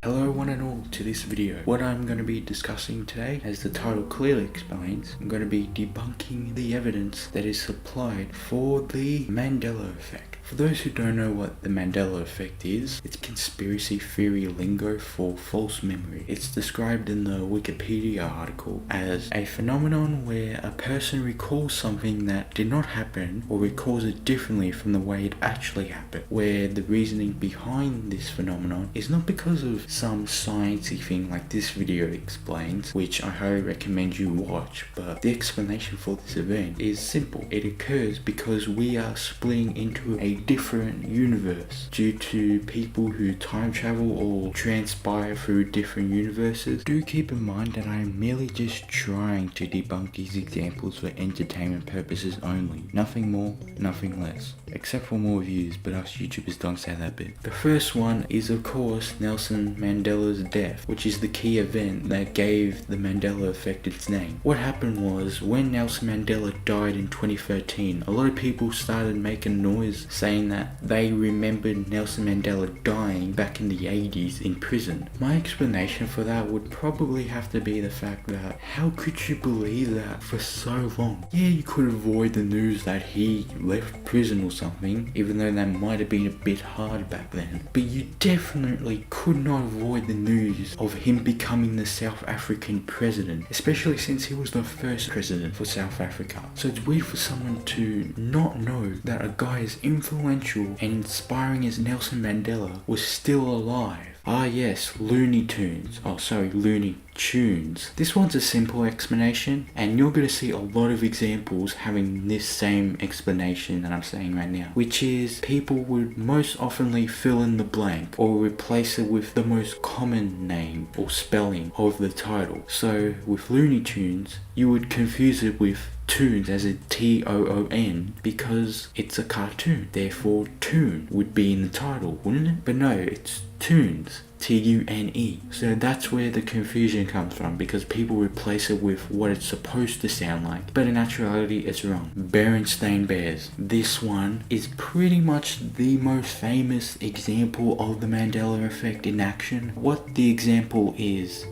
Hello one and all to this video. What I'm going to be discussing today, as the title clearly explains, I'm going to be debunking the evidence that is supplied for the Mandela effect. For those who don't know what the Mandela effect is, it's conspiracy theory lingo for false memory. It's described in the Wikipedia article as a phenomenon where a person recalls something that did not happen or recalls it differently from the way it actually happened, where the reasoning behind this phenomenon is not because of some sciencey thing like this video explains, which I highly recommend you watch, but the explanation for this event is simple. It occurs because we are splitting into a different universe due to people who time travel or transpire through different universes. Do keep in mind that I am merely just trying to debunk these examples for entertainment purposes only. Nothing more, nothing less. Except for more views, but us YouTubers don't say that bit. The first one is of course Nelson Mandela's death, which is the key event that gave the Mandela effect its name. What happened was, when Nelson Mandela died in 2013, a lot of people started making noise saying that they remembered Nelson Mandela dying back in the 80s in prison. My explanation for that would probably have to be the fact that how could you believe that for so long? Yeah, you could avoid the news that he left prison or something, even though that might have been a bit hard back then, but you definitely could not avoid the news of him becoming the South African president, especially since he was the first president for South Africa. So it's weird for someone to not know that a guy as influential and inspiring as Nelson Mandela was still alive. Ah yes, Looney Tunes. Looney Tunes. This one's a simple explanation, and you're going to see a lot of examples having this same explanation that I'm saying right now, which is people would most oftenly fill in the blank or replace it with the most common name or spelling of the title. So with Looney Tunes, you would confuse it with Tunes as a T-O-O-N because it's a cartoon. Therefore, Tune would be in the title, wouldn't it? But no, it's Tunes. T-U-N-E. So that's where the confusion comes from, because people replace it with what it's supposed to sound like, but in actuality it's wrong. Berenstain Bears. This one is pretty much the most famous example of the Mandela effect in action. What the example is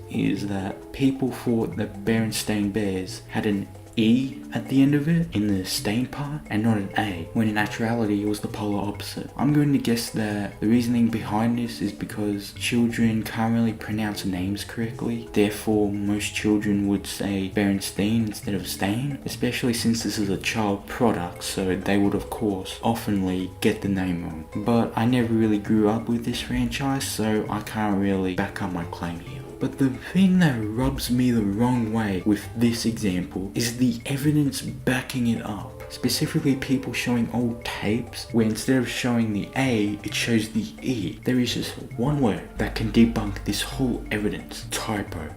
that people thought that Berenstain Bears had an E at the end of it in the stain part and not an A, when in actuality it was the polar opposite. I'm going to guess that the reasoning behind this is because children can't really pronounce names correctly, therefore most children would say Berenstain instead of Stain, especially since this is a child product, so they would of course oftenly get the name wrong. But I never really grew up with this franchise, so I can't really back up my claim here. But the thing that rubs me the wrong way with this example is the evidence backing it up. Specifically people showing old tapes where instead of showing the A, it shows the E. There is just one word that can debunk this whole evidence: typo.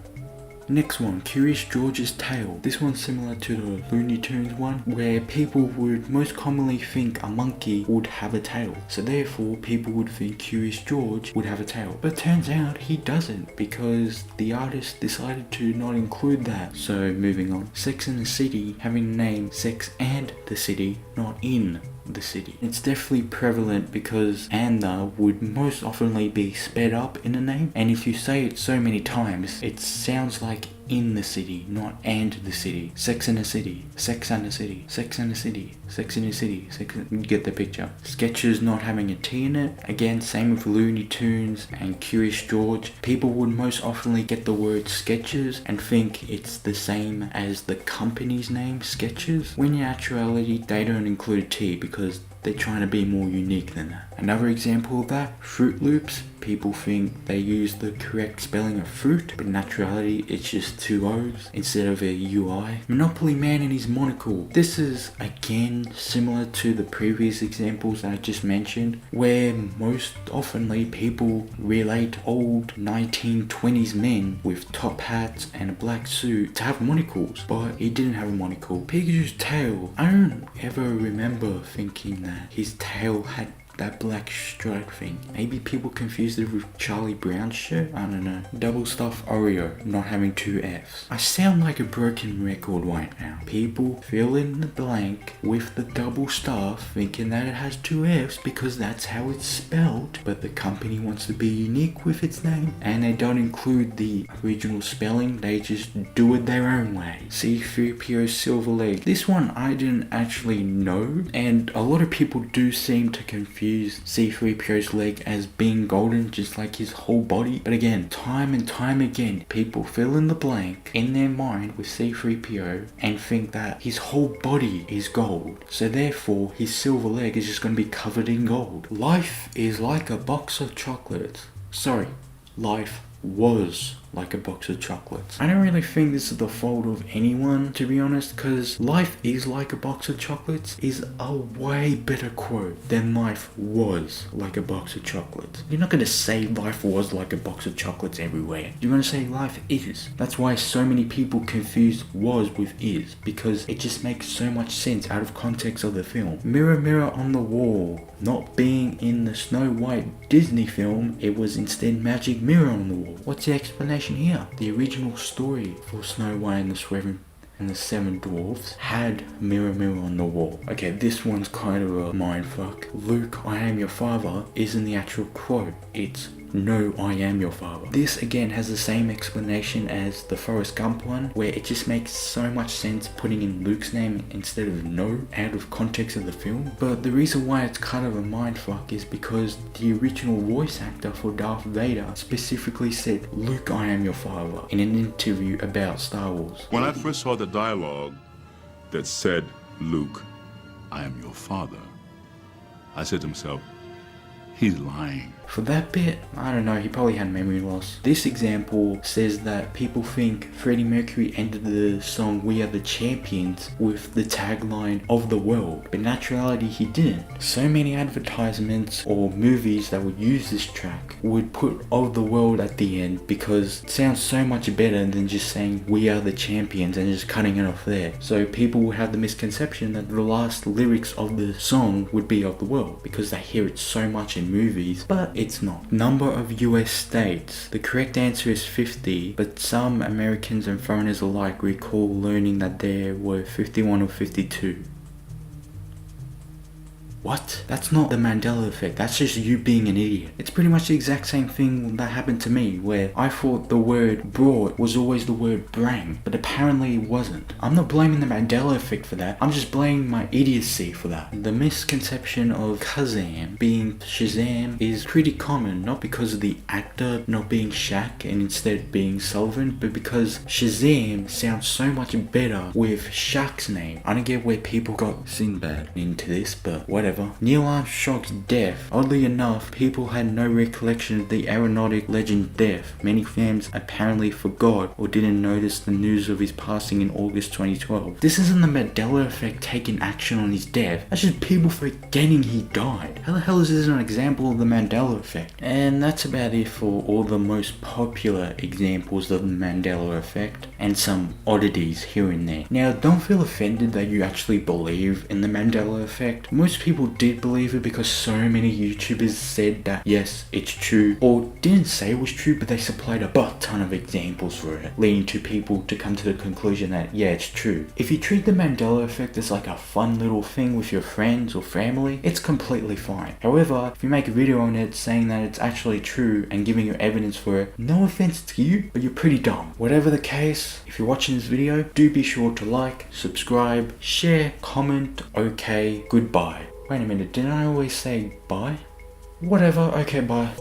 Next one, Curious George's tail. This one's similar to the Looney Tunes one, where people would most commonly think a monkey would have a tail. So therefore, people would think Curious George would have a tail. But turns out he doesn't, because the artist decided to not include that. So moving on. Sex and the City having the name Sex and the City, not in the city. It's definitely prevalent because and the would most oftenly be sped up in the name, and if you say it so many times, it sounds like in the city, not and the city. Sex and the City, Sex and the City, Sex and the City, Sex and the City, you get the picture. Sketches not having a T in it. Again, same with Looney Tunes and Curious George. People would most oftenly get the word Sketches and think it's the same as the company's name, Sketches, when in actuality they don't include a T because they're trying to be more unique than that. Another example of that, Fruit Loops. People think they use the correct spelling of fruit, but in actuality it's just two O's instead of a UI. Monopoly Man and his monocle. This is again similar to the previous examples that I just mentioned, where most oftenly people relate old 1920s men with top hats and a black suit to have monocles, but he didn't have a monocle. Pikachu's tail. I don't ever remember thinking that his tail had that black stripe thing. Maybe people confused it with Charlie Brown's shirt? I don't know. Double stuffed Oreo, not having 2 F's. I sound like a broken record right now. People fill in the blank with the double stuff thinking that it has 2 F's because that's how it's spelled, but the company wants to be unique with its name and they don't include the original spelling, they just do it their own way. C-3PO's silver leg. This one I didn't actually know, and a lot of people do seem to confuse C-3PO's leg as being golden just like his whole body, but again, time and time again, people fill in the blank in their mind with C-3PO and think that his whole body is gold, so therefore his silver leg is just going to be covered in gold. Life is like a box of chocolates. Sorry, life was like a box of chocolates. I don't really think this is the fault of anyone, to be honest, because life is like a box of chocolates is a way better quote than life was like a box of chocolates. You're not going to say life was like a box of chocolates everywhere. You're going to say life is. That's why so many people confuse was with is, because it just makes so much sense out of context of the film. Mirror, mirror on the wall, not being in the Snow White Disney film, it was instead magic mirror on the wall. What's the explanation here? The original story for Snow White and the Seven Dwarfs had mirror, mirror on the wall. Okay, this one's kind of a mindfuck. Luke, I am your father isn't the actual quote. It's no, I am your father. This again has the same explanation as the Forrest Gump one, where it just makes so much sense putting in Luke's name instead of no out of context of the film. But the reason why it's kind of a mindfuck is because the original voice actor for Darth Vader specifically said, Luke, I am your father, in an interview about Star Wars. When I first saw the dialogue that said, Luke, I am your father, I said to myself, he's lying. For that bit, I don't know, he probably had memory loss. This example says that people think Freddie Mercury ended the song We Are the Champions with the tagline of the world, but in actuality he didn't. So many advertisements or movies that would use this track would put of the world at the end because it sounds so much better than just saying we are the champions and just cutting it off there. So people would have the misconception that the last lyrics of the song would be of the world because they hear it so much in movies, but it's not. Number of US states. The correct answer is 50, but some Americans and foreigners alike recall learning that there were 51 or 52. What? That's not the Mandela effect, that's just you being an idiot. It's pretty much the exact same thing that happened to me, where I thought the word brought was always the word brang, but apparently it wasn't. I'm not blaming the Mandela effect for that, I'm just blaming my idiocy for that. The misconception of Kazam being Shazam is pretty common, not because of the actor not being Shaq and instead being Sullivan, but because Shazam sounds so much better with Shaq's name. I don't get where people got Sinbad into this, but whatever. Neil Armstrong's death. Oddly enough, people had no recollection of the aeronautic legend death. Many fans apparently forgot or didn't notice the news of his passing in August 2012. This isn't the Mandela effect taking action on his death. That's just people forgetting he died. How the hell is this an example of the Mandela effect? And that's about it for all the most popular examples of the Mandela effect and some oddities here and there. Now, don't feel offended that you actually believe in the Mandela effect. Most people did believe it because so many YouTubers said that yes, it's true, or didn't say it was true, but they supplied a butt ton of examples for it, leading to people to come to the conclusion that yeah, it's true. If you treat the Mandela effect as like a fun little thing with your friends or family, it's completely fine. However, if you make a video on it saying that it's actually true and giving you evidence for it, no offense to you, but you're pretty dumb. Whatever the case, if you're watching this video, do be sure to like, subscribe, share, comment, okay, goodbye. Wait a minute, didn't I always say bye? Whatever, okay, bye.